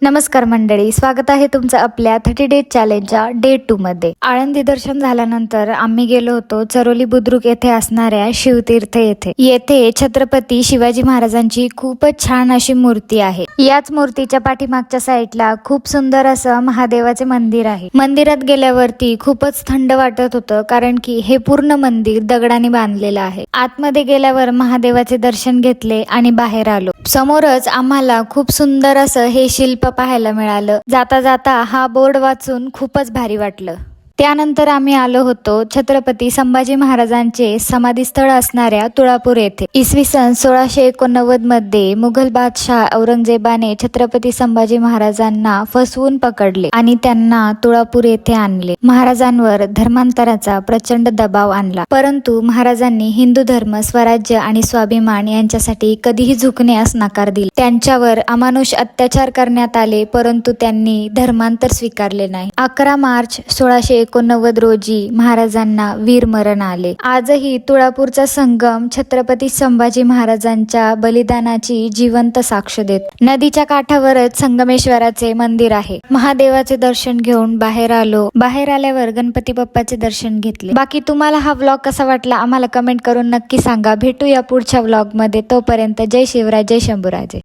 नमस्कार मंडळी, स्वागत आहे तुमचं आपल्या 30 डेज चॅलेंजच्या डे 2 मध्ये। आळंदी दर्शन झाल्यानंतर आम्ही गेलो होतो चरोली बुद्रुक येथे असणाऱ्या शिवतीर्थ येथे छत्रपती शिवाजी महाराजांची खूपच छान अशी मूर्ती आहे। याच मूर्तीच्या पाठीमागच्या साईडला खूप सुंदर असं महादेवाचे मंदिर आहे। मंदिरात गेल्यावरती खूपच थंड वाटत होतं, कारण की हे पूर्ण मंदिर दगडाने बांधलेलं आहे। आतमध्ये गेल्यावर महादेवाचे दर्शन घेतले आणि बाहेर आलो। समोरच आम्हाला खूप सुंदर असं हे शिल्प पाहायला मिळालं। जाता जाता हा बोर्ड वाचून खूपच भारी वाटलं। त्यानंतर आम्ही आलो होतो छत्रपती संभाजी महाराजांचे समाधीस्थळ असणाऱ्या तुळापूर येथे। इसवी सन 1689 मध्ये मुघल बादशाह औरंगजेबाने छत्रपती संभाजी महाराजांना फसवून पकडले आणि त्यांना तुळापूर येथे आणले। महाराजांवर धर्मांतराचा प्रचंड दबाव आणला, परंतु महाराजांनी हिंदू धर्म, स्वराज्य आणि स्वाभिमान यांच्यासाठी कधीही झुकण्यास नकार दिला। त्यांच्यावर अमानुष अत्याचार करण्यात आले, परंतु त्यांनी धर्मांतर स्वीकारले नाही। 11 मार्च 1689 रोजी महाराजांना वीरमरण आले। आजही तुळापूरचा संगम छत्रपती संभाजी महाराजांच्या बलिदानाची जिवंत साक्ष देत। नदीच्या काठावरच संगमेश्वराचे मंदिर आहे। महादेवाचे दर्शन घेऊन बाहेर आलो। बाहेर आल्यावर गणपती बाप्पाचे दर्शन घेतले। बाकी तुम्हाला हा व्लॉग कसा वाटला आम्हाला कमेंट करून नक्की सांगा। भेटूया पुढच्या व्लॉग मध्ये, तोपर्यंत जय शिवराय, जय शंभूराजे।